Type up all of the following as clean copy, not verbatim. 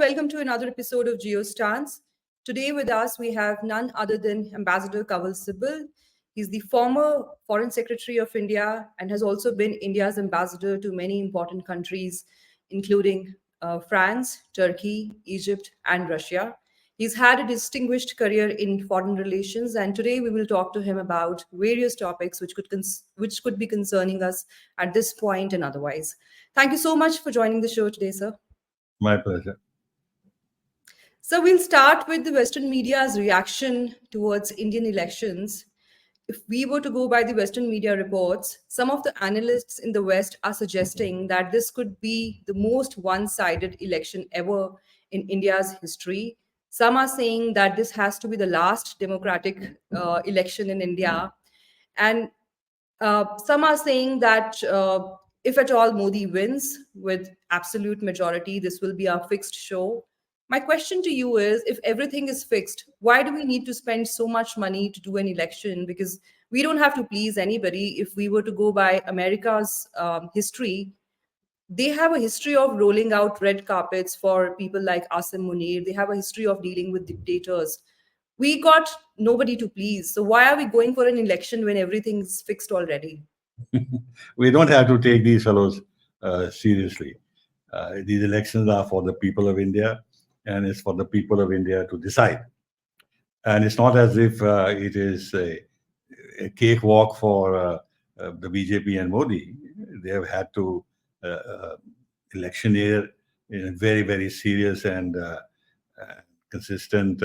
welcome to another episode of GeoStance. Today with us we have none other than Ambassador Kanwal Sibal. He's the former Foreign Secretary of India and has also been India's ambassador to many important countries, including France, Turkey, Egypt, and Russia. He's had a distinguished career in foreign relations, and today we will talk to him about various topics which could be concerning us at this point and otherwise. Thank you so much for joining the show today, sir. My pleasure. So we'll start with the Western media's reaction towards Indian elections. If we were to go by the Western media reports, some of the analysts in the West are suggesting that this could be the most one-sided election ever in India's history. Some are saying that this has to be the last democratic election in India. And some are saying that if at all Modi wins with absolute majority, this will be a fixed show. My question to you is, if everything is fixed, why do we need to spend so much money to do an election? Because we don't have to please anybody. If we were to go by America's history, they have a history of rolling out red carpets for people like Asim Munir. They have a history of dealing with dictators. We got nobody to please. So why are we going for an election when everything's fixed already? We don't have to take these fellows seriously. These elections are for the people of India, and it's for the people of India to decide. And it's not as if it is a cakewalk for the BJP and Modi. They have had to electioneer in a very, very serious and consistent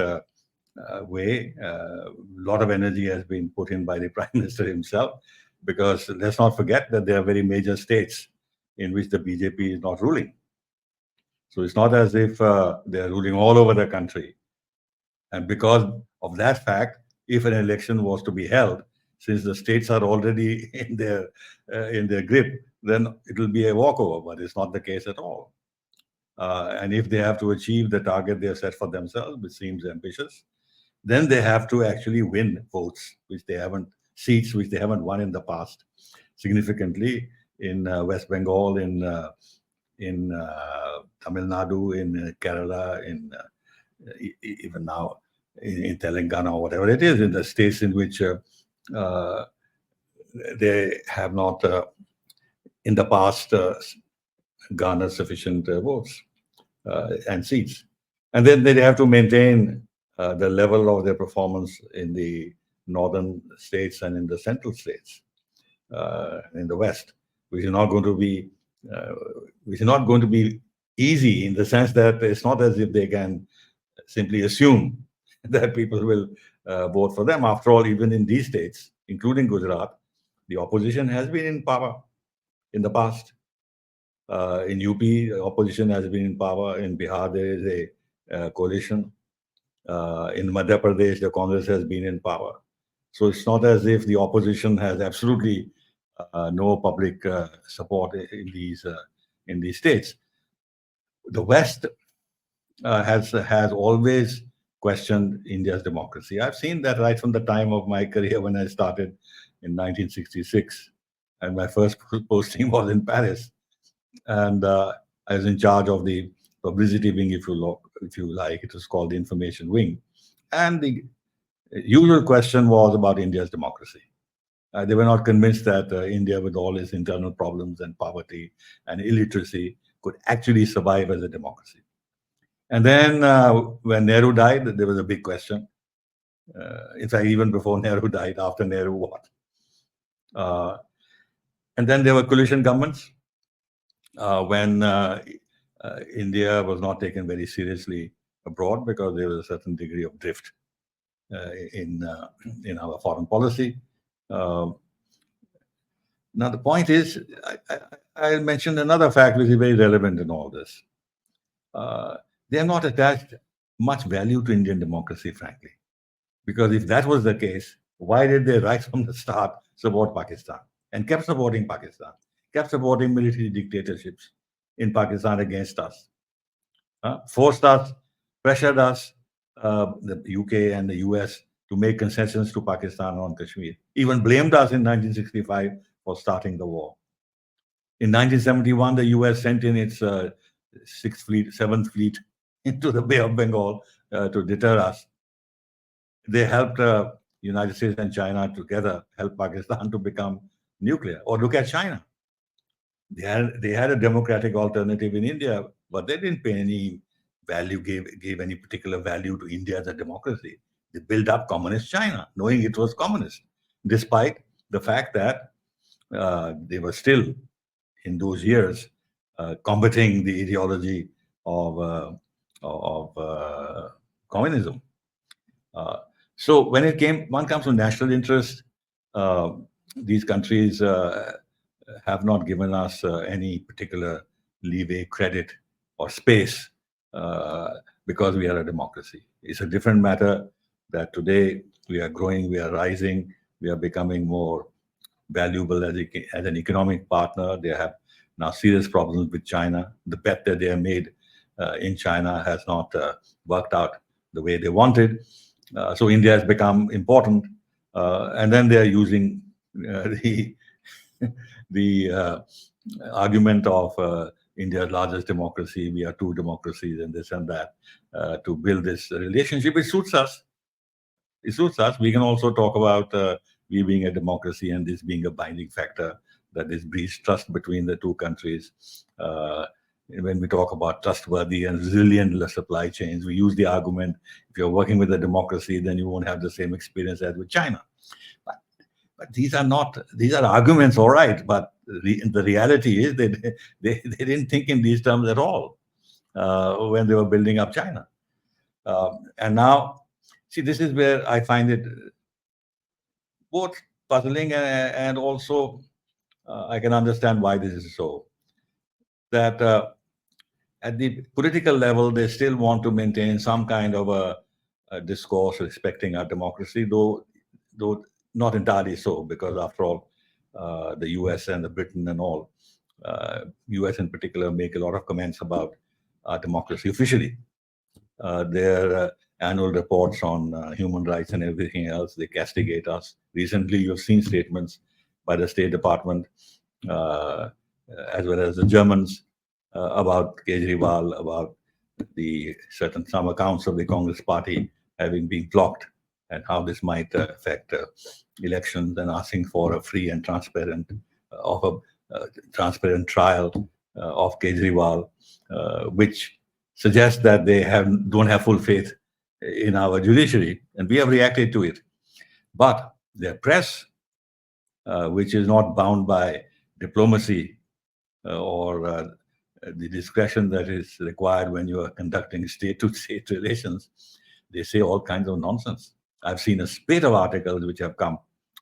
way. A lot of energy has been put in by the Prime Minister himself, because let's not forget that there are very major states in which the BJP is not ruling. So it's not as if they are ruling all over the country. And because of that fact, if an election was to be held, since the states are already in their grip, then it will be a walkover. But it's not the case at all. And if they have to achieve the target they have set for themselves, which seems ambitious, then they have to actually win votes, seats which they haven't won in the past significantly in West Bengal, in Tamil Nadu, in Kerala, even now in Telangana, or whatever it is, in the states in which they have not in the past garnered sufficient votes and seats. And then they have to maintain the level of their performance in the northern states and in the central states, in the West, which is not going to be easy, in the sense that it's not as if they can simply assume that people will vote for them. After all, even in these states, including Gujarat, the opposition has been in power in the past. In UP, the opposition has been in power. In Bihar, there is a coalition. In Madhya Pradesh, the Congress has been in power. So it's not as if the opposition has absolutely no public support in these states. The West has always questioned India's democracy. I've seen that right from the time of my career when I started in 1966, and my first posting was in Paris, and I was in charge of the publicity wing, if you like. It was called the information wing, and the usual question was about India's democracy. They were not convinced that India, with all its internal problems and poverty and illiteracy, could actually survive as a democracy. And then when Nehru died, there was a big question. In fact, even before Nehru died, after Nehru, what? And then there were coalition governments when India was not taken very seriously abroad, because there was a certain degree of drift in our foreign policy. Now, the point is, I mentioned another fact which is very relevant in all this. They have not attached much value to Indian democracy, frankly. Because if that was the case, why did they right from the start support Pakistan and kept supporting Pakistan, kept supporting military dictatorships in Pakistan against us, forced us, pressured us, the UK and the US, to make concessions to Pakistan on Kashmir, even blamed us in 1965 for starting the war. In 1971, the US sent in its 7th Fleet into the Bay of Bengal to deter us. They helped United States and China together help Pakistan to become nuclear. Or look at China. They had a democratic alternative in India, but they didn't pay any value, gave any particular value to India as a democracy. They built up communist China, knowing it was communist, despite the fact that they were still in those years combating the ideology of communism. Uh, so when one comes to national interest, uh, these countries have not given us any particular leeway, credit, or space uh, because we are a democracy. It's a different matter that today we are growing, we are rising, we are becoming more valuable as an economic partner. They have now serious problems with China. The bet that they have made in China has not worked out the way they wanted. So India has become important, and then they are using the the argument of India's largest democracy. We are two democracies, and this and that, to build this relationship. It suits us. It suits us. We can also talk about we being a democracy and this being a binding factor, that this breeds trust between the two countries. When we talk about trustworthy and resilient supply chains, we use the argument, if you're working with a democracy, then you won't have the same experience as with China. But, but these are arguments, all right, but the reality is they didn't think in these terms at all when they were building up China. And now, see, this is where I find it both puzzling and also I can understand why this is so. That at the political level, they still want to maintain some kind of a discourse respecting our democracy, though not entirely so, because after all, the US and the Britain and all, US in particular, make a lot of comments about our democracy officially. Their annual reports on human rights and everything else, they castigate us. Recently, you've seen statements by the State Department, uh, as well as the Germans, about Kejriwal, about some accounts of the Congress Party having been blocked, and how this might affect elections, and asking for a free and transparent transparent trial of Kejriwal, which suggests that they don't have full faith in our judiciary, and we have reacted to it. But their press, which is not bound by diplomacy or the discretion that is required when you are conducting state-to-state relations, they say all kinds of nonsense. I've seen a spate of articles which have come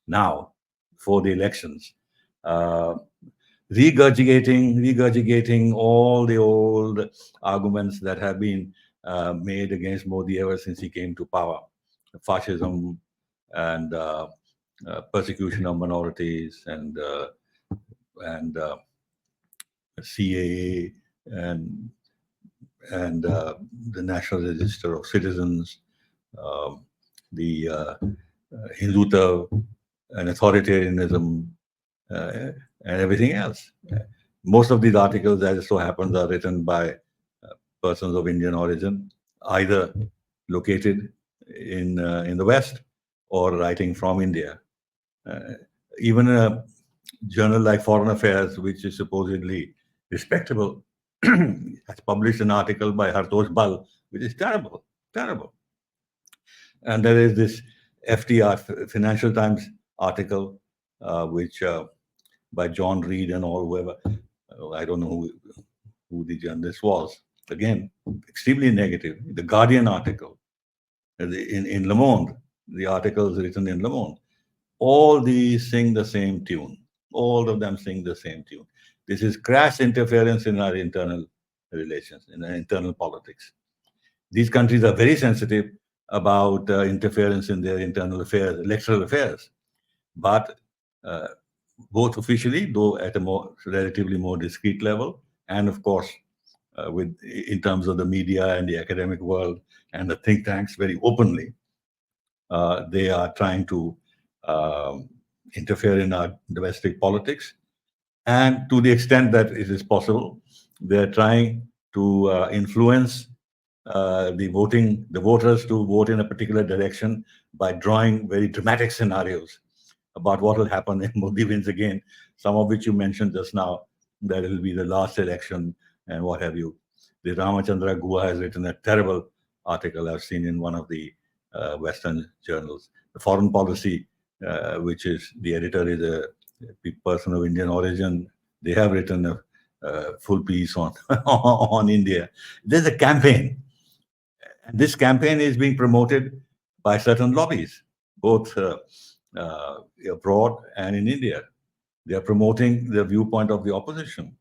now for the elections, uh, regurgitating all the old arguments that have been made against Modi ever since he came to power: fascism and persecution of minorities and CAA and the National Register of Citizens, the Hindutva and authoritarianism, and everything else. Most of these articles, as it so happens, are written by persons of Indian origin, either located in the West or writing from India. Even a journal like Foreign Affairs, which is supposedly respectable, has published an article by Hartosh Bal, which is terrible, terrible. And there is this FTR, Financial Times article, which by John Reed and all, whoever, I don't know who the journalist was. Again, extremely negative. The Guardian article, in Le Monde, the article is written in Le Monde. All these sing the same tune. All of them sing the same tune. This is crass interference in our internal relations, in our internal politics. These countries are very sensitive about interference in their internal affairs, electoral affairs. But both officially, though at a relatively more discreet level, and of course, in terms of the media and the academic world and the think tanks, very openly, they are trying to interfere in our domestic politics. And to the extent that it is possible, they're trying to influence the voters to vote in a particular direction by drawing very dramatic scenarios about what will happen if Modi wins again, some of which you mentioned just now, that it will be the last election and what have you. The Ramachandra Guha has written a terrible article I've seen in one of the Western journals. The foreign policy, which is the editor is a person of Indian origin, they have written a full piece on on India. There's a campaign, and this campaign is being promoted by certain lobbies, both abroad and in India. They are promoting the viewpoint of the opposition.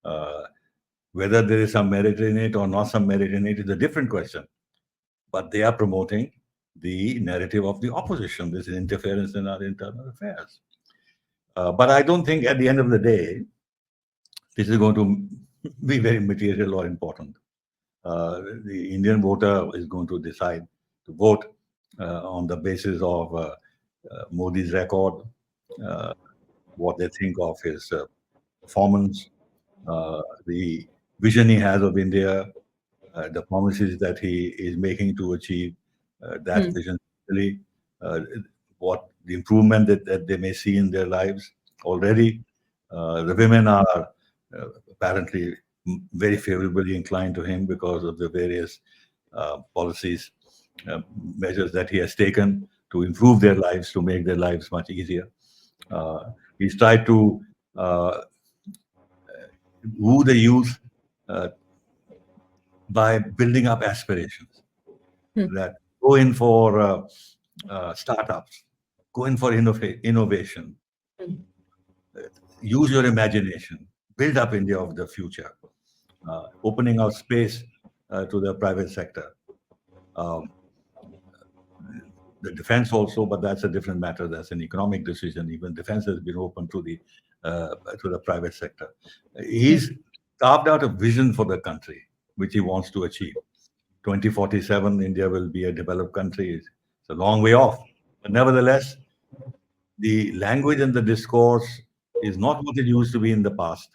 Uh, Whether there is some merit in it or not some merit in it is a different question. But they are promoting the narrative of the opposition. This is interference in our internal affairs. But I don't think at the end of the day, this is going to be very material or important. The Indian voter is going to decide to vote on the basis of Modi's record, uh, what they think of his performance, the vision he has of India, the promises that he is making to achieve that Hmm. vision, really, uh, what the improvement that they may see in their lives already. The women are apparently very favorably inclined to him because of the various policies, measures that he has taken to improve their lives, to make their lives much easier. He's tried to uh, woo the youth uh, by building up aspirations Hmm. that go in for startups, go in for innovation, Hmm. use your imagination, build up India of the future, opening out space to the private sector. Um, the defense also, but that's a different matter. That's an economic decision. Even defense has been open to the private sector. He's carved out a vision for the country, which he wants to achieve. 2047, India will be a developed country. It's a long way off. But nevertheless, the language and the discourse is not what it used to be in the past.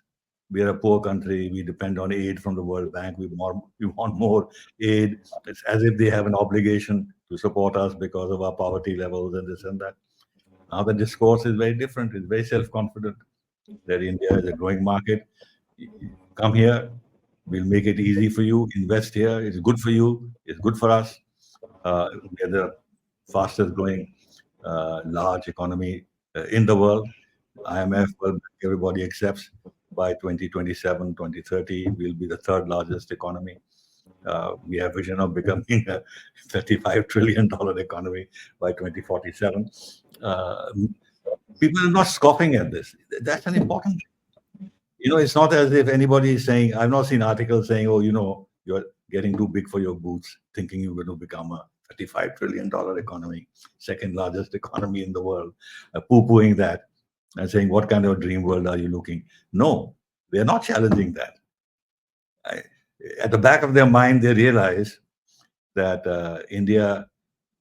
We are a poor country. We depend on aid from the World Bank. We want more aid. It's as if they have an obligation to support us because of our poverty levels and this and that. Now the discourse is very different. It's very self-confident that India is a growing market. Come here. We'll make it easy for you. Invest here. It's good for you. It's good for us. We are the fastest growing large economy in the world. IMF, well, everybody accepts by 2027, 2030, we'll be the third largest economy. We have vision of becoming a $35 trillion economy by 2047. Uh, People are not scoffing at this. That's an important thing. It's not as if anybody is saying, I've not seen articles saying, oh, you're getting too big for your boots, thinking you're going to become a $35 trillion economy, second largest economy in the world, poo-pooing that and saying, what kind of dream world are you looking? No, they're not challenging that. I, at the back of their mind, they realize that India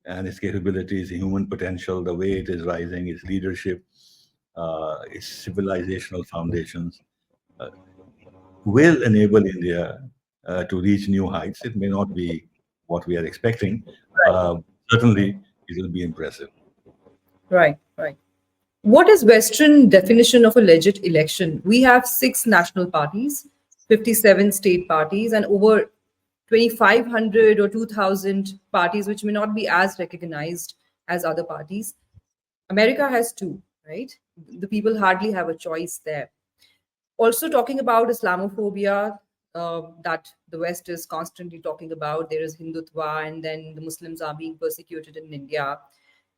and its capabilities, human potential, the way it is rising, its leadership, its civilizational foundations, uh, will enable India to reach new heights. It may not be what we are expecting. Uh, Certainly, it will be impressive. Right, right. What is Western definition of a legit election? We have six national parties, 57 state parties, and over 2,500 or 2,000 parties, which may not be as recognized as other parties. America has two, right? The people hardly have a choice there. Also, talking about Islamophobia, that the West is constantly talking about. There is Hindutva, and then the Muslims are being persecuted in India.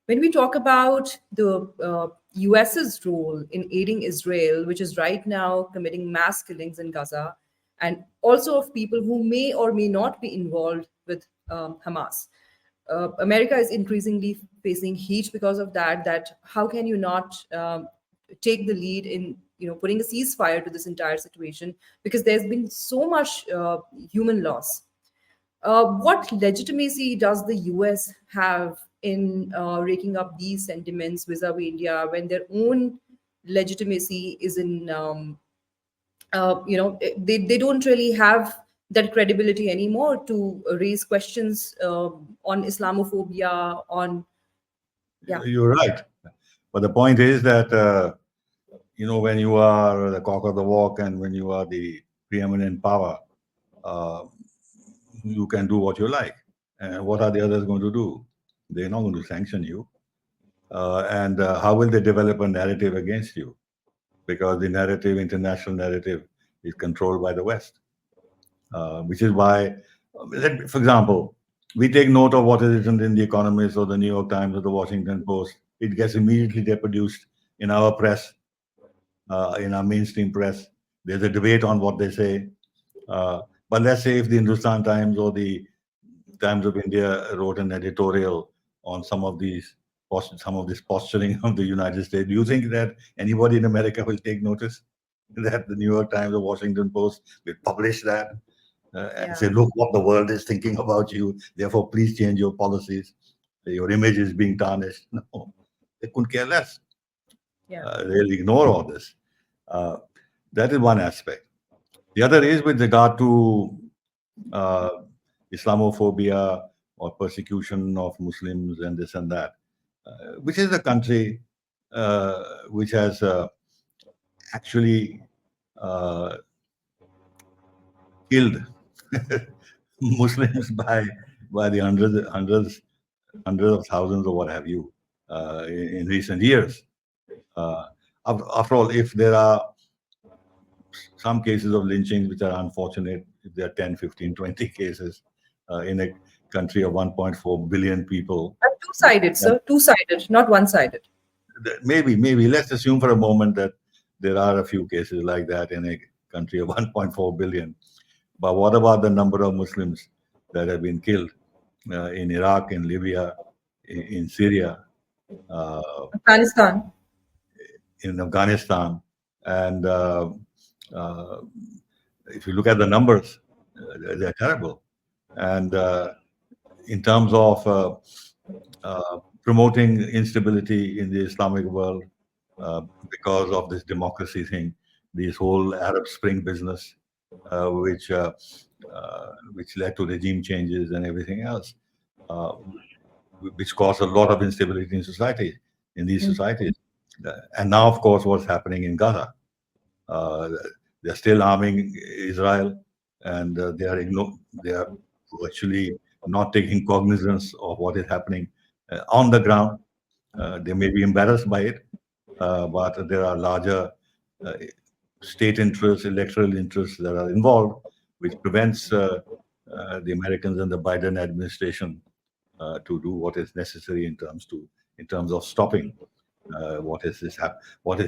When we talk about the US's role in aiding Israel, which is right now committing mass killings in Gaza, and also of people who may or may not be involved with Hamas, America is increasingly facing heat because of that. That how can you not take the lead in putting a ceasefire to this entire situation, because there's been so much human loss. What legitimacy does the US have in raking up these sentiments vis-a-vis India when their own legitimacy is in they don't really have that credibility anymore to raise questions on Islamophobia, on, yeah, You're right. But the point is that, when you are the cock of the walk and when you are the preeminent power, uh, you can do what you like. And what are the others going to do? They're not going to sanction you. And how will they develop a narrative against you? Because the narrative, international narrative, is controlled by the West, which is why, for example, we take note of what is written in the Economist or the New York Times or the Washington Post. It gets immediately reproduced in our press, in our mainstream press. There's a debate on what they say. But let's say if the Hindustan Times or the Times of India wrote an editorial on some of this posturing of the United States, do you think that anybody in America will take notice that the New York Times or Washington Post will publish that and yeah, say, look what the world is thinking about you, therefore please change your policies, your image is being tarnished? No, they couldn't care less. yeah. They'll ignore all this. Uh, that is one aspect. The other is with regard to uh, Islamophobia or persecution of Muslims and this and that, which is a country which has actually uh, killed Muslims by the hundreds of thousands or what have you in recent years. Uh, After all, if there are some cases of lynchings which are unfortunate, if there are 10, 15, 20 cases in a country of 1.4 billion people, And two-sided, then sir, two-sided, not one-sided. maybe let's assume for a moment that there are a few cases like that in a country of 1.4 billion. But what about the number of Muslims that have been killed in Iraq, in Libya, in Syria, uh, Afghanistan. in Afghanistan? And uh, if you look at the numbers, they're terrible. And in terms of promoting instability in the Islamic world uh, because of this democracy thing, this whole Arab Spring business, which led to regime changes and everything else, uh, which caused a lot of instability in society, in these Mm. societies. And now, of course, what's happening in Gaza. Uh, they're still arming Israel, and they are virtually not taking cognizance of what is happening on the ground. They may be embarrassed by it, but there are larger uh, state interests, electoral interests that are involved, which prevents the Americans and the Biden administration to do what is necessary in terms of stopping what is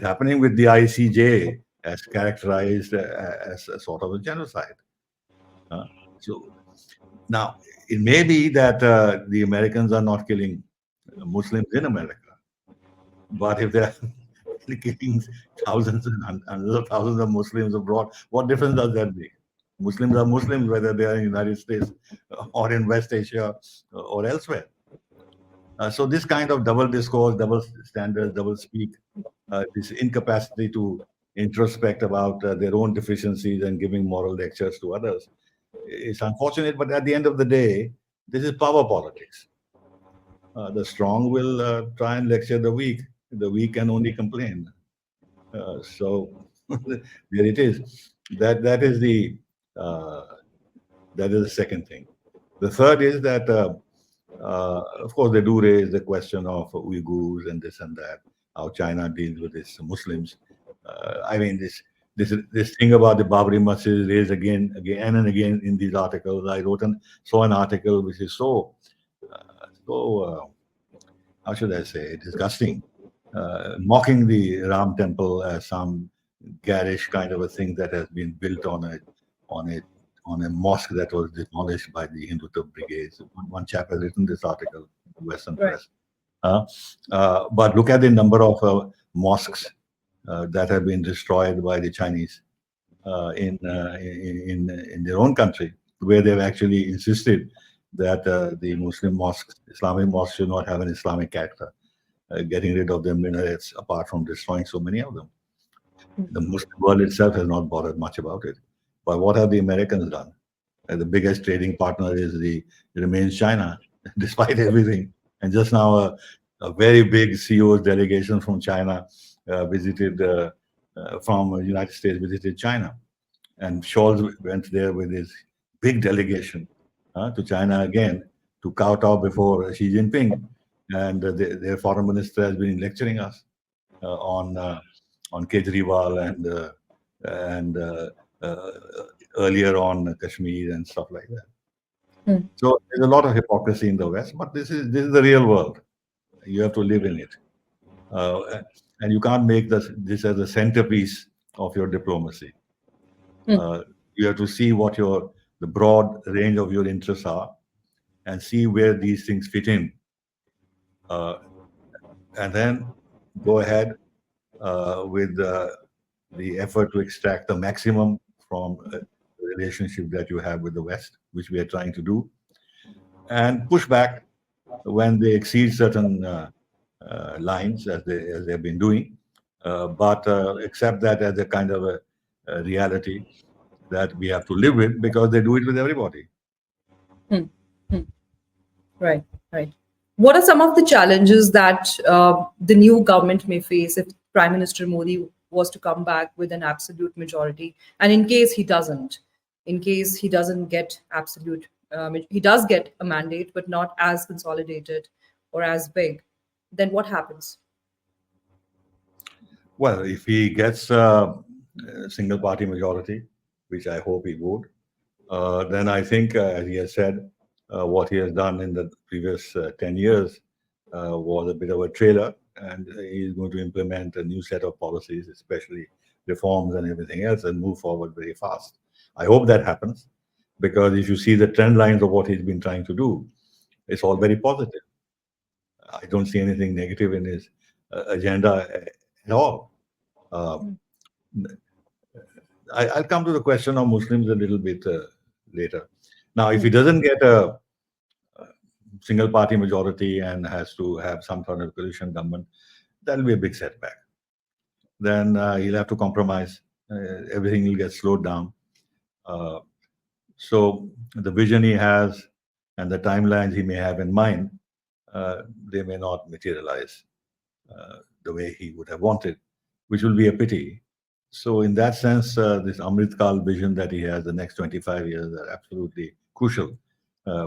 happening with the ICJ as characterized as a sort of a genocide. Uh, so now it may be that the Americans are not killing Muslims in America, but if they're killing thousands and hundreds of thousands of Muslims abroad, what difference does that make? Muslims are Muslims, whether they are in the United States or in West Asia or elsewhere. So this kind of double discourse, double standards, double speak, this incapacity to introspect about their own deficiencies and giving moral lectures to others is unfortunate. But at the end of the day, this is power politics. The strong will try and lecture the weak. The weak can only complain. So there it is. That is uh, the second thing. The third is that, of course, they do raise the question of Uyghurs and this and that, how China deals with its Muslims. I mean, this thing about the Babri Masjid is raised again and again in these articles. I saw an article which is so how should I say, disgusting, mocking the Ram temple as some garish kind of a thing that has been built on a on a mosque that was demolished by the Hindutva brigades. One chap has written this article in the Western Right. press. But look at the number of mosques that have been destroyed by the Chinese in their own country, where they've actually insisted that the Muslim mosques, Islamic mosques, should not have an Islamic character, getting rid of the minarets apart from destroying so many of them. The Muslim world itself has not bothered much about it. But what have the Americans done? The biggest trading partner remains China, despite everything. And just now, a very big CEO's delegation from China from the United States visited China, and Scholz went there with his big delegation to China again to kowtow before Xi Jinping, and their foreign minister has been lecturing us on Kejriwal and uh, earlier on Kashmir and stuff like that. Hmm. So there's a lot of hypocrisy in the West, but this is the real world. You have to live in it, and you can't make this as a centerpiece of your diplomacy. Hmm. Uh, you have to see what the broad range of your interests are, and see where these things fit in, uh, and then go ahead with the effort to extract the maximum from the relationship that you have with the West, which we are trying to do, and push back when they exceed certain lines, as they've been doing, but accept that as a kind of a reality that we have to live with, because they do it with everybody. Hmm. Hmm. Right, right. What are some of the challenges that the new government may face if Prime Minister Modi was to come back with an absolute majority? And in case he doesn't get absolute, he does get a mandate, but not as consolidated or as big, then what happens? Well, if he gets a single party majority, which I hope he would, then I think, as he has said, what he has done in the previous 10 years was a bit of a trailer, and he's going to implement a new set of policies, especially reforms and everything else, and move forward very fast. I hope that happens, because if you see the trend lines of what he's been trying to do, it's all very positive. I don't see anything negative in his agenda at all. Uh, I'll come to the question of Muslims a little bit later. Now, if he doesn't get a single party majority and has to have some sort of coalition government, that'll be a big setback. Then he'll have to compromise. Everything will get slowed down. Uh, so the vision he has and the timelines he may have in mind, they may not materialize the way he would have wanted, which will be a pity. So in that sense, this Amrit Kal vision that he has, the next 25 years, are absolutely crucial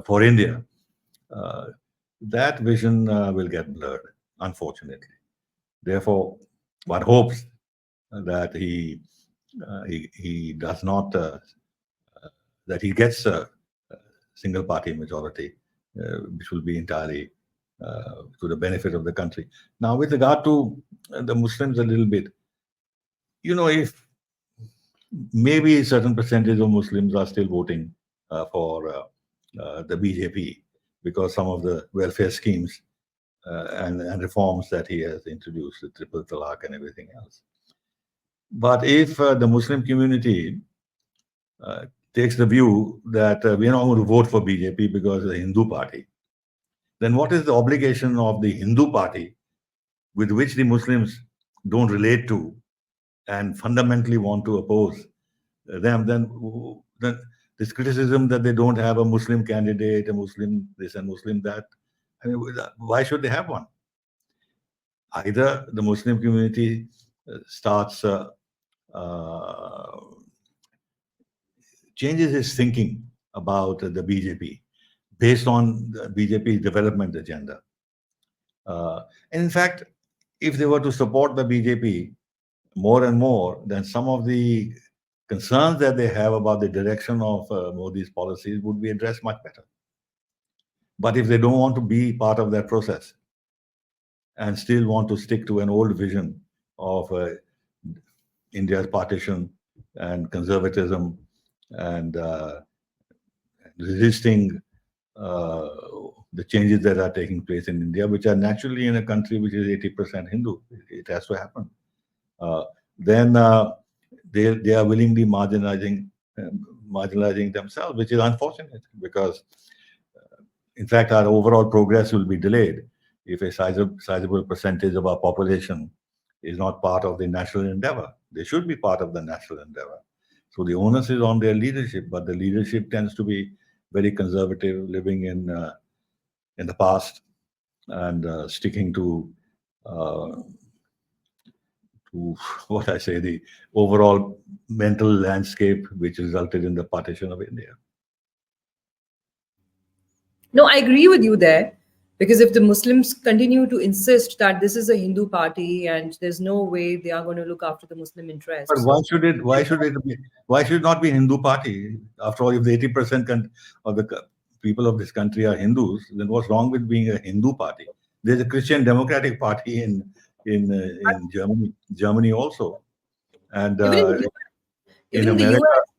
for India. Uh, that vision will get blurred, unfortunately. Therefore, one hopes that he does not that he gets a single party majority, which will be entirely to the benefit of the country. Now, with regard to the Muslims, a little bit, if maybe a certain percentage of Muslims are still voting for the BJP because some of the welfare schemes and reforms that he has introduced, the triple talaq and everything else. But if the Muslim community uh, takes the view that we're not going to vote for BJP because it's a Hindu party, then what is the obligation of the Hindu party with which the Muslims don't relate to and fundamentally want to oppose them? Then this criticism that they don't have a Muslim candidate, a Muslim this and Muslim that, I mean, why should they have one? Either the Muslim community starts uh, changes his thinking about the BJP based on the BJP's development agenda. Uh, and in fact, if they were to support the BJP more and more, then some of the concerns that they have about the direction of Modi's policies would be addressed much better. But if they don't want to be part of that process and still want to stick to an old vision of India's partition and conservatism and resisting uh, the changes that are taking place in India, which are naturally in a country which is 80% Hindu. It has to happen. Uh, then they are willingly marginalizing themselves, which is unfortunate, because in fact our overall progress will be delayed if a sizable percentage of our population is not part of the national endeavor. They should be part of the national endeavor. So the onus is on their leadership, but the leadership tends to be very conservative, living in the past and sticking uh, to what I say, the overall mental landscape which resulted in the partition of India. No, I agree with you there. Because if the Muslims continue to insist that this is a Hindu party and there's no way they are going to look after the Muslim But interests. why should it? Why should it be? Why should it not be Hindu party? After all, if the 80% of the people of this country are Hindus, then what's wrong with being a Hindu party? There's a Christian Democratic Party in Germany also, and Even in in even in the America, US,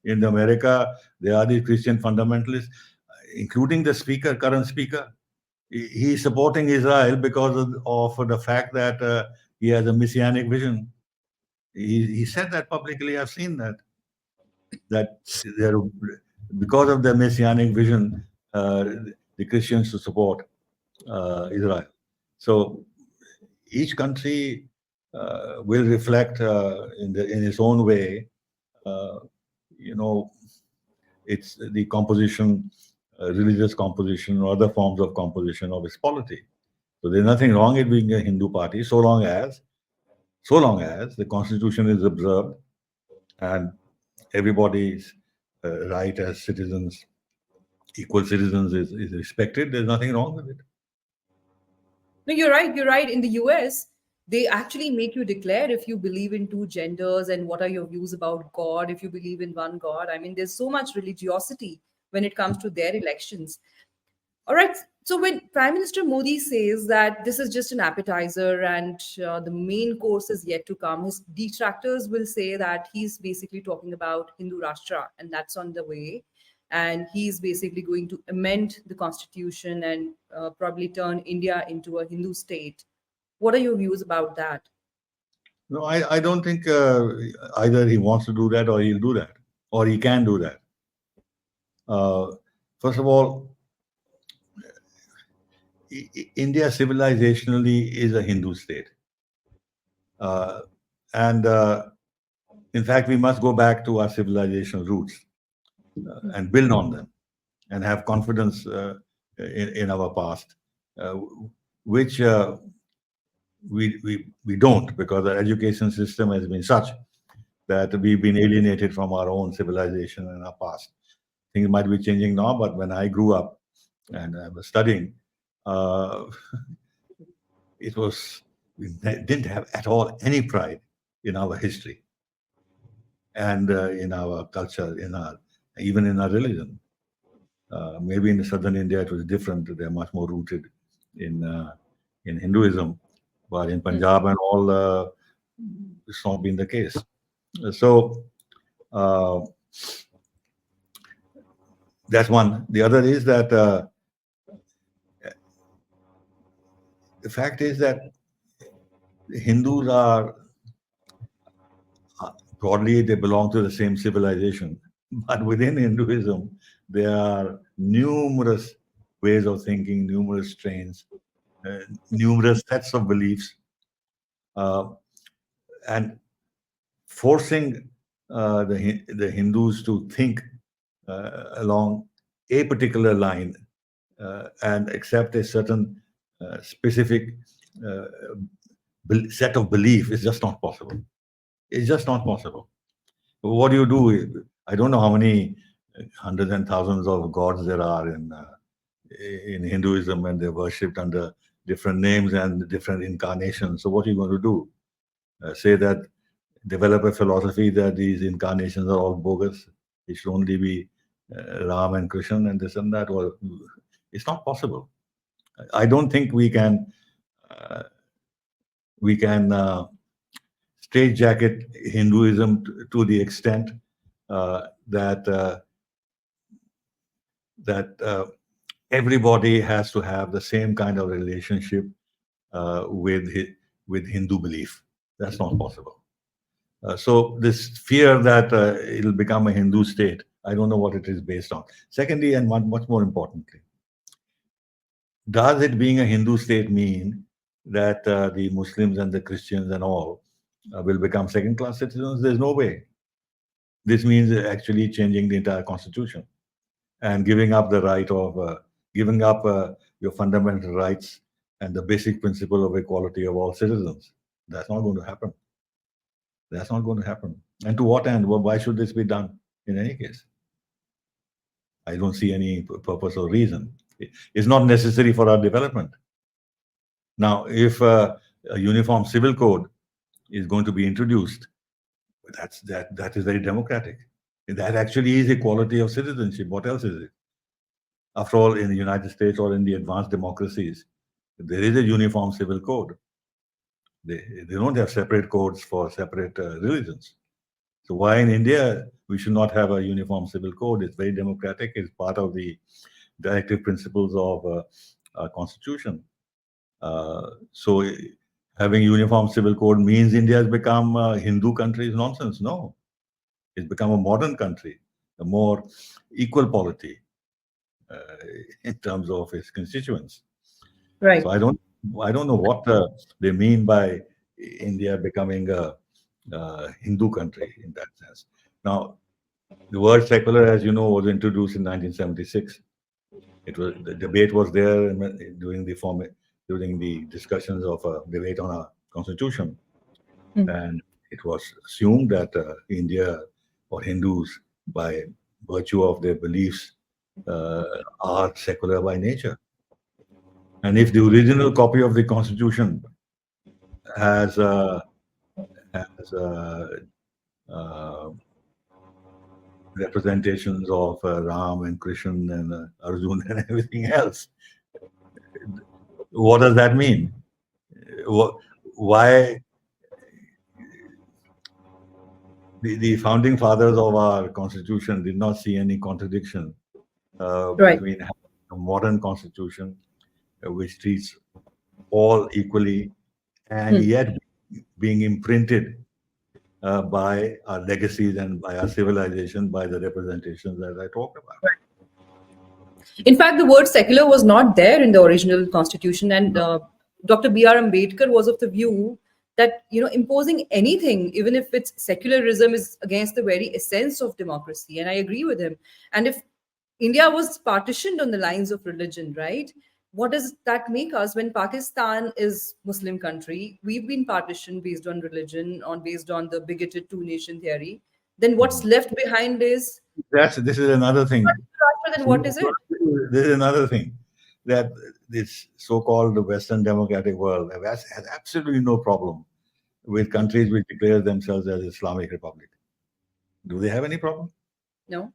in America, there are these Christian fundamentalists, including the speaker, current speaker. He's supporting Israel because of the fact that he has a messianic vision. He said that publicly. I've seen that there, because of their messianic vision, the Christians to support Israel. So each country will reflect in its own way. Uh, you know, it's the composition, religious composition, or other forms of composition of its polity. So there's nothing wrong with being a Hindu party, so long as the constitution is observed and everybody's right as citizens, equal citizens, is respected. There's nothing wrong with it. no, you're right. You're right. In the US, they actually make you declare if you believe in two genders and what are your views about God, if you believe in one God. I mean, there's so much religiosity when it comes to their elections. All right. So when Prime Minister Modi says that this is just an appetizer and the main course is yet to come, his detractors will say that he's basically talking about Hindu Rashtra and that's on the way. And he's basically going to amend the constitution and probably turn India into a Hindu state. What are your views about that? No, I don't think either he wants to do that or he'll do that or he can do that. Uh, First of all, India civilizationally is a Hindu state. Uh, and in fact, we must go back to our civilization roots and build on them and have confidence in our past, uh, which we don't, because our education system has been such that we've been alienated from our own civilization and our past. Things might be changing now, but when I grew up and I was studying, uh, it was we didn't have at all any pride in our history and in our culture, in our even in our religion. Maybe in southern India it was different. They're much more rooted in Hinduism, but in Punjab and all, it's not been the case. So uh, that's one. The other is that the fact is that Hindus are broadly they belong to the same civilization, but within Hinduism there are numerous ways of thinking, numerous strains, numerous sets of beliefs, uh, and forcing the Hindus to think along a particular line and accept a certain specific uh, set of belief is just not possible. It's just not possible. What do you do? I don't know how many hundreds and thousands of gods there are in Hinduism, and they're worshipped under different names and different incarnations. So what are you going to do? Say that develop a philosophy that these incarnations are all bogus. It should only be Ram and Krishna and this and that. Well, it's not possible. I don't think uh, we can straitjacket Hinduism to the extent that everybody has to have the same kind of relationship with Hindu belief. That's not possible. So this fear that it'll become a Hindu state, I don't know what it is based on. Secondly, and much more importantly, does it being a Hindu state mean that the Muslims and the Christians and all will become second-class citizens? There's no way. This means actually changing the entire constitution and giving up the right of giving up your fundamental rights and the basic principle of equality of all citizens. That's not going to happen. That's not going to happen. And to what end? Well, why should this be done in any case? I don't see any purpose or reason. It's not necessary for our development. Now, if a uniform civil code is going to be introduced, that is very democratic. That actually is equality of citizenship. What else is it? After all, in the United States or in the advanced democracies, there is a uniform civil code. They don't have separate codes for separate religions. So why in India we should not have a uniform civil code? It's very democratic. It's part of the directive principles of our constitution. So having uniform civil code means India has become a Hindu country is nonsense. No, it's become a modern country, a more equal polity uh, in terms of its constituents. Right. So I don't know what they mean by India becoming a Hindu country in that sense. Now, the word secular, as you know, was introduced in 1976. It was the debate was there during the discussions of a debate on a constitution, and it was assumed that India or Hindus, by virtue of their beliefs, uh, are secular by nature. And if the original copy of the constitution has has uh, representations of Ram and Krishna and Arjun and everything else, what does that mean? Why the founding fathers of our constitution did not see any contradiction Right. between having a modern constitution which treats all equally and yet being imprinted by our legacies and by our civilization, by the representations that I talked about. In fact, the word secular was not there in the original constitution, and Dr. B.R. Ambedkar was of the view that imposing anything, even if it's secularism, is against the very essence of democracy. And I agree with him. And if India was partitioned on the lines of religion, right? What does that make us when Pakistan is Muslim country? We've been partitioned based on religion, based on the bigoted two-nation theory. Then what's left behind is This is another thing. then what is it? This is another thing that this so-called Western democratic world has absolutely no problem with countries which declare themselves as Islamic Republic. Do they have any problem? No.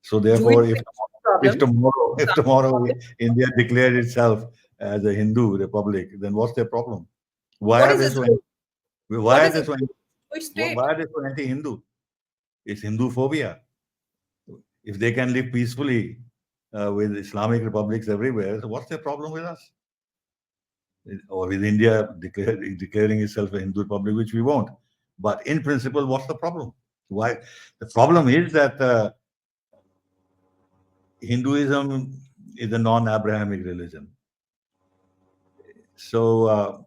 So Do we therefore, have a problem? if tomorrow India declared itself as a Hindu republic, then what's their problem? Why What are is they this? so What why are is they it? so Which state? why are they so anti-Hindu? It's Hinduphobia. If they can live peacefully with Islamic republics everywhere, so what's their problem with us? Or with India declaring itself a Hindu republic, which we won't. But in principle, what's the problem? Why? The problem is that Hinduism is a non-Abrahamic religion. So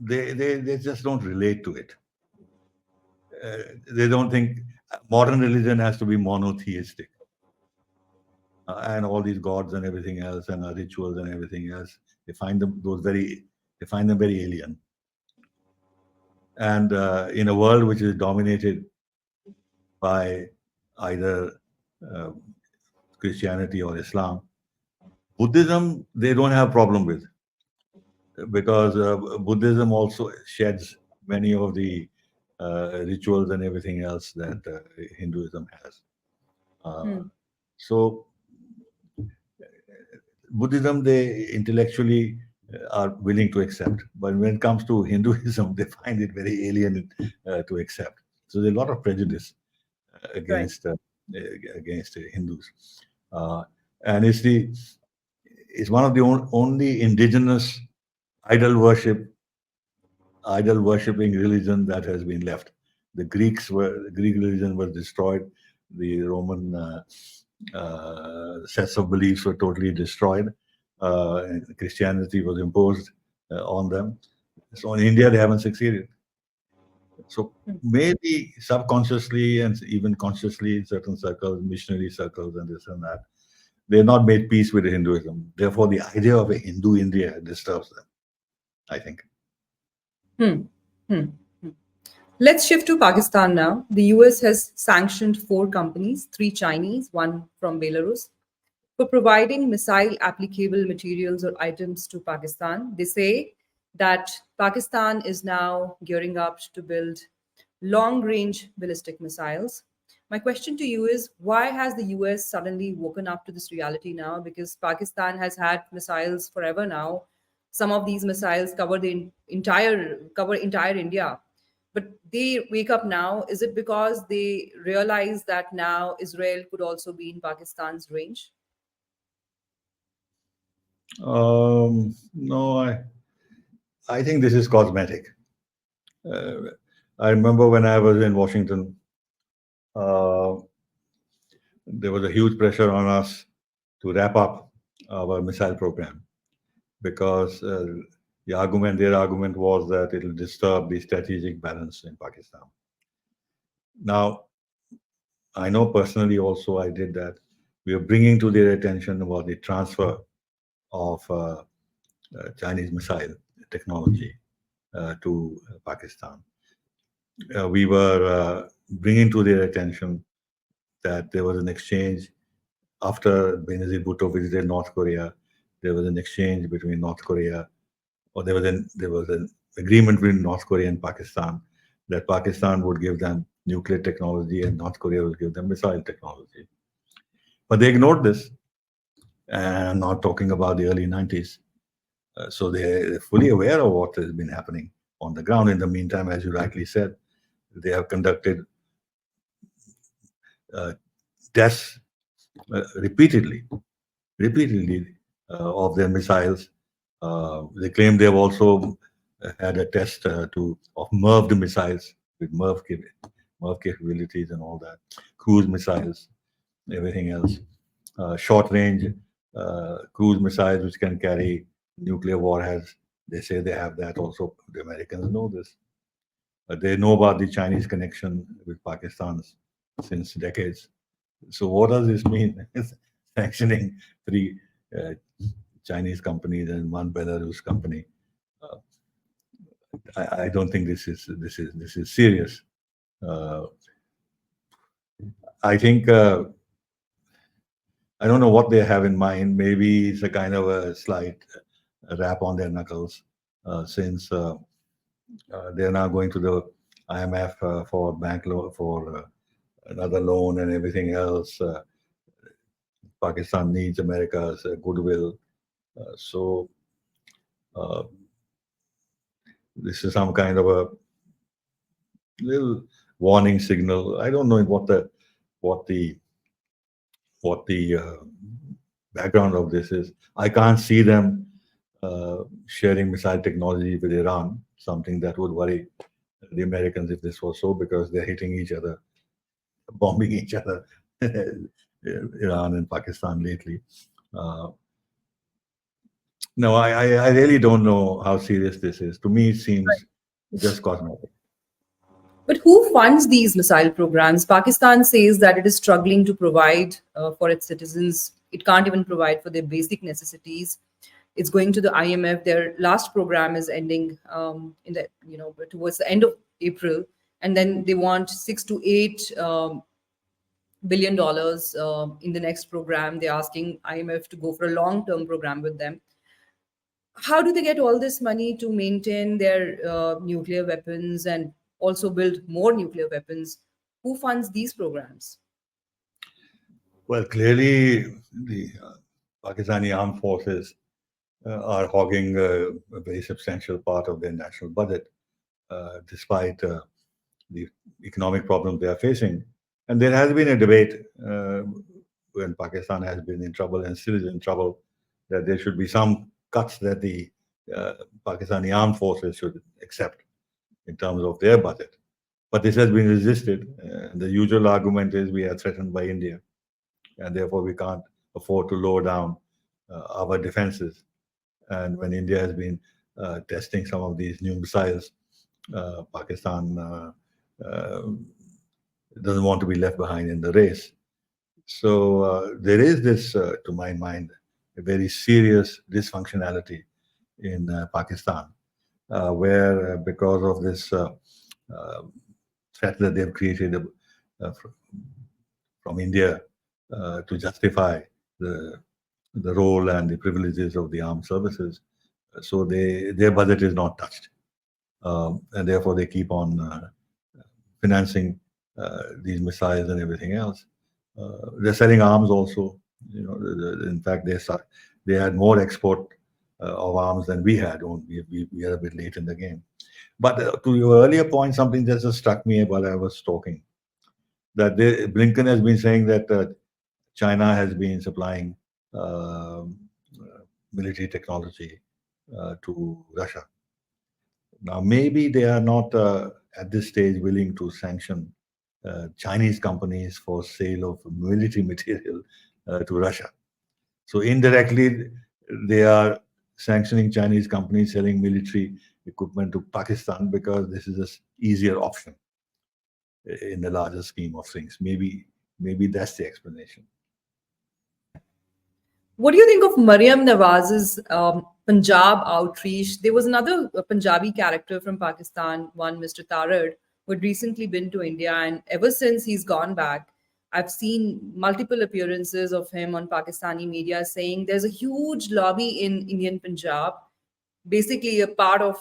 they just don't relate to it. They don't think modern religion has to be monotheistic. And all these gods and everything else and rituals and everything else, they find them very alien. And in a world which is dominated by either uh, Christianity or Islam, Buddhism they don't have problem with, because Buddhism also sheds many of the rituals and everything else that Hinduism has. So Buddhism, they intellectually are willing to accept, but when it comes to Hinduism, they find it very alien to accept. So there's a lot of prejudice Right. against Hindus, uh, and it's one of the only indigenous idol idol worshipping religion that has been left. The Greek religion was destroyed. The Roman sets of beliefs were totally destroyed. And Christianity was imposed on them. So in India, they haven't succeeded. So maybe subconsciously and even consciously in certain circles, missionary circles and this and that, they've not made peace with Hinduism. Therefore, the idea of a Hindu India disturbs them, I think. Hmm. Hmm. Hmm. Let's shift to Pakistan now. The US has sanctioned four companies, three Chinese, one from Belarus, for providing missile applicable materials or items to Pakistan. They say that Pakistan is now gearing up to build long range ballistic missiles. My question to you is, why has the US suddenly woken up to this reality now? Because Pakistan has had missiles forever now. Some of these missiles cover entire India. But they wake up now. Is it because they realize that now Israel could also be in Pakistan's range? No, I think this is cosmetic. Uh, I remember when I was in Washington, uh, there was a huge pressure on us to wrap up our missile program because their argument was that it will disturb the strategic balance in Pakistan. Now, I know personally also I did that. We are bringing to their attention about the transfer of Chinese missile technology to Pakistan. We were bringing to their attention that there was an exchange after Benazir Bhutto visited North Korea. There was an exchange between North Korea, or there was an agreement between North Korea and Pakistan that Pakistan would give them nuclear technology and North Korea would give them missile technology. But they ignored this, and I'm not talking about the early 90s. So they're fully aware of what has been happening on the ground. In the meantime, as you rightly said, they have conducted uh, tests repeatedly, repeatedly of their missiles. They claim they have also had a test of MIRV missiles with MIRV capabilities and all that, cruise missiles, everything else, short range cruise missiles which can carry nuclear warheads. They say they have that also. The Americans know this. They know about the Chinese connection with Pakistan since decades. So what does this mean? Sanctioning three uh, Chinese companies and one Belarus company. Uh, I don't think this is serious. Uh, I think I don't know what they have in mind. Maybe it's a kind of a slight rap on their knuckles, since they're now going to the IMF for bank loan for another loan and everything else. Pakistan needs America's goodwill. So uh, this is some kind of a little warning signal. I don't know what the what the background of this is. I can't see them sharing missile technology with Iran, something that would worry the Americans if this was so, because they're hitting each other, bombing each other, Iran and Pakistan lately. Uh, no, I really don't know how serious this is. To me, it seems just cosmetic. But who funds these missile programs? Pakistan says that it is struggling to provide for its citizens. It can't even provide for their basic necessities. It's going to the IMF. Their last program is ending in the towards the end of April, and then they want $6 to $8 billion in the next program. They're asking IMF to go for a long-term program with them. How do they get all this money to maintain their nuclear weapons and also build more nuclear weapons? Who funds these programs? Well, clearly, the Pakistani armed forces are hogging a very substantial part of their national budget, despite the economic problems they are facing. And there has been a debate when Pakistan has been in trouble and still is in trouble, that there should be some cuts that the uh, Pakistani armed forces should accept in terms of their budget. But this has been resisted. The usual argument is we are threatened by India, and therefore we can't afford to lower down our defenses. And when India has been testing some of these new missiles, Pakistan uh, doesn't want to be left behind in the race. So there is this, to my mind, a very serious dysfunctionality in Pakistan, where because of this uh, threat that they've created from India to justify the the role and the privileges of the armed services, so their budget is not touched, and therefore they keep on financing these missiles and everything else. They're selling arms also. In fact, they had more export of arms than we had. We are a bit late in the game. But to your earlier point, something that just struck me while I was talking, that Blinken has been saying that China has been supplying military technology to Russia. Now, maybe they are not at this stage willing to sanction Chinese companies for sale of military material to Russia. So indirectly, they are sanctioning Chinese companies selling military equipment to Pakistan because this is an easier option in the larger scheme of things. Maybe that's the explanation. What do you think of Mariam Nawaz's Punjab outreach? There was another Punjabi character from Pakistan, one Mr. Tarad, who had recently been to India, and ever since he's gone back, I've seen multiple appearances of him on Pakistani media saying there's a huge lobby in Indian Punjab, basically a part of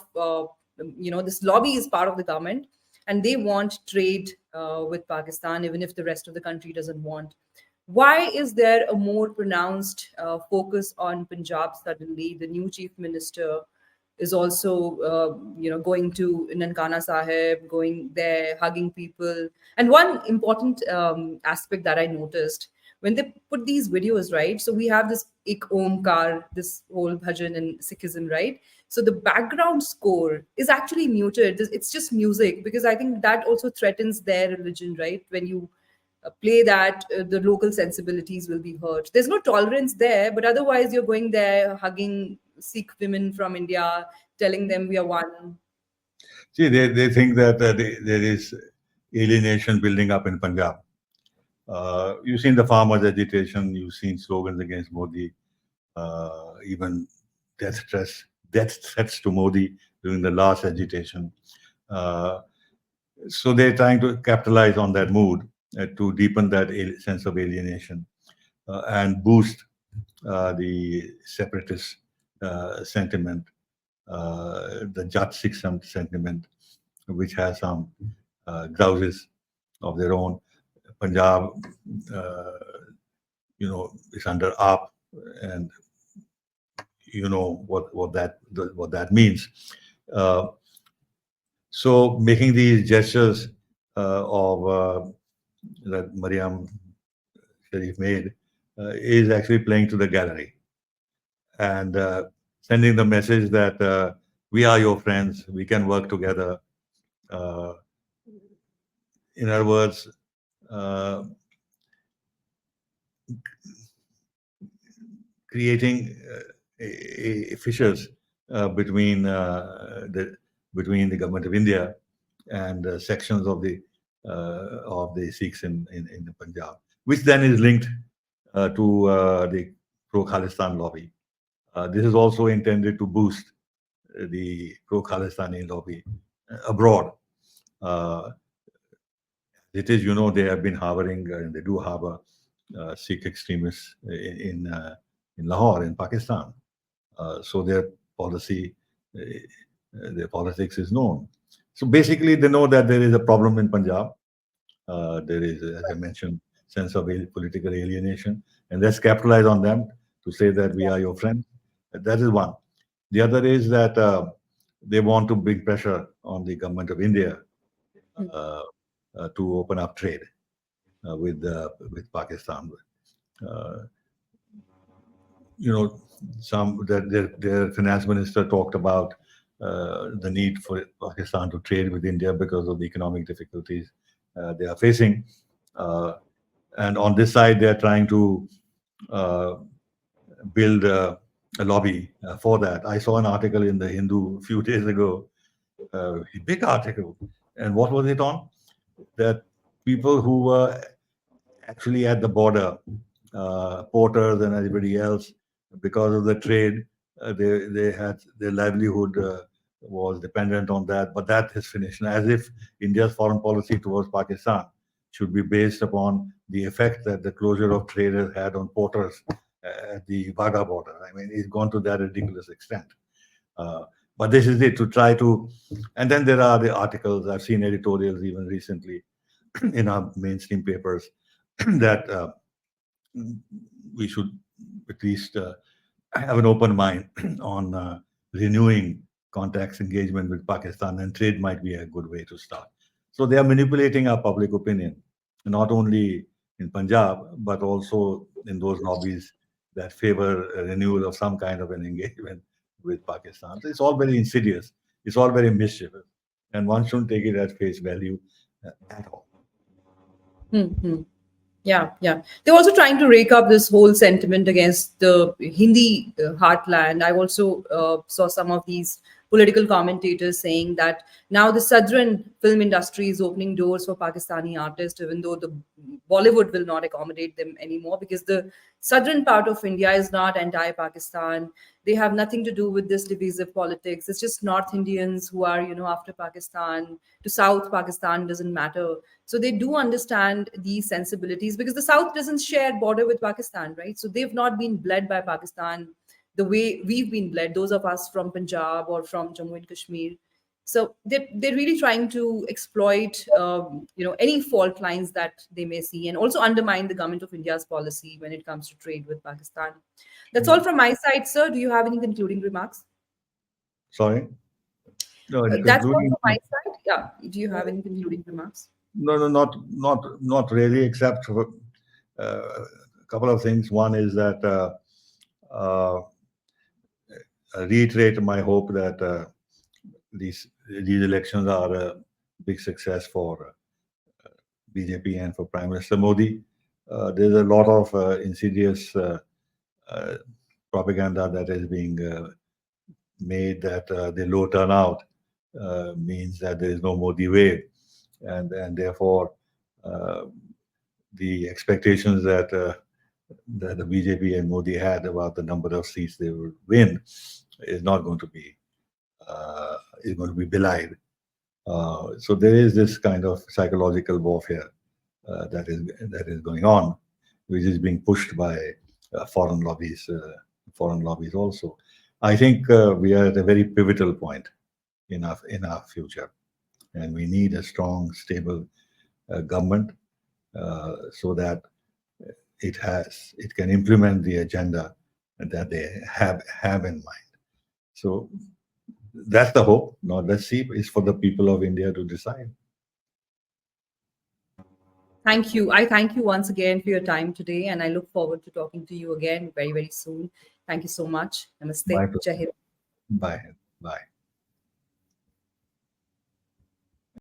this lobby is part of the government, and they want trade with Pakistan even if the rest of the country doesn't want. Why is there a more pronounced focus on Punjab suddenly? The new chief minister is also going to Nankana Sahib, going there, hugging people. And one important aspect that I noticed when they put these videos, right? So we have this Ik Omkar, this whole bhajan in Sikhism, right? So the background score is actually muted. It's just music because I think that also threatens their religion, right? When you play that, the local sensibilities will be hurt. There's no tolerance there, but otherwise you're going there hugging Sikh women from India, telling them we are one. See, they think that there is alienation building up in Punjab. You've seen the farmers' agitation, you've seen slogans against Modi, even death threats, death threats to Modi during the last agitation. Uh, so they're trying to capitalize on that mood to deepen that sense of alienation and boost the separatist sentiment, the Jat Sikh sentiment, which has some grouses of their own. Punjab, uh, is under AAP, and what that means. Uh, so making these gestures of that Mariam Sharif made is actually playing to the gallery and sending the message that we are your friends, we can work together. Uh, in other words, uh, creating fissures between the government of India and sections of the Sikhs in the Punjab, which then is linked to the pro-Khalistan lobby. This is also intended to boost the pro-Khalistani lobby abroad. Uh, it is, they have been harboring, and they do harbor Sikh extremists in Lahore, in Pakistan. So policy, uh, their politics is known. So basically, they know that there is a problem in Punjab. There is, as I mentioned, sense of political alienation, and let's capitalize on them to say that we are your friend. That is one. The other is that they want to bring pressure on the government of India uh, to open up trade with Pakistan. Uh, you know, their finance minister talked about the need for Pakistan to trade with India because of the economic difficulties they are facing. Uh, and on this side, they are trying to uh, build a lobby for that. I saw an article in the Hindu a few days ago big article. And what was it on? That people who were actually at the border, porters and everybody else, because of the trade, they had their livelihood was dependent on that. But that has finished. As if India's foreign policy towards Pakistan should be based upon the effect that the closure of trade has had on porters at the Wagah border. I mean, it's gone to that ridiculous extent. Uh, but this is it, to try to, and then there are the articles. I've seen editorials even recently in our mainstream papers that we should at least have an open mind on renewing contacts, engagement with Pakistan, and trade might be a good way to start. So they are manipulating our public opinion, not only in Punjab, but also in those lobbies that favor a renewal of some kind of an engagement with Pakistan. So it's all very insidious. It's all very mischievous. And one shouldn't take it at face value at all. Hmm. Yeah, yeah. They're also trying to rake up this whole sentiment against the Hindi heartland. I also saw some of these political commentators saying that now the southern film industry is opening doors for Pakistani artists, even though the Bollywood will not accommodate them anymore, because the southern part of India is not anti-Pakistan. They have nothing to do with this divisive politics. It's just North Indians who are, after Pakistan. To South Pakistan doesn't matter. So they do understand these sensibilities, because the South doesn't share border with Pakistan, right? So they've not been bled by Pakistan the way we've been bled, those of us from Punjab or from Jammu and Kashmir. So they're really trying to exploit, any fault lines that they may see, and also undermine the government of India's policy when it comes to trade with Pakistan. That's all from my side, sir. Do you have any concluding remarks? Sorry? No, in That's all concluding, from my side. Yeah. Do you have any concluding remarks? no, not really, except for a couple of things. One is that uh, reiterate my hope that these elections are a big success for BJP and for Prime Minister Modi. There's a lot of insidious uh, propaganda that is being made that the low turnout means that there is no Modi wave, and therefore the expectations that that the BJP and Modi had about the number of seats they would win is not going to be belied. So there is this kind of psychological warfare that is going on, which is being pushed by foreign lobbies. Foreign lobbies also. I think we are at a very pivotal point in our future, and we need a strong, stable government so that it can implement the agenda that they have in mind. So that's the hope. Now let's see. It's for the people of India to decide. Thank you. I thank you once again for your time today, and I look forward to talking to you again very, very soon. Thank you so much. Namaste. Bye. Jai Hind. Bye. Bye.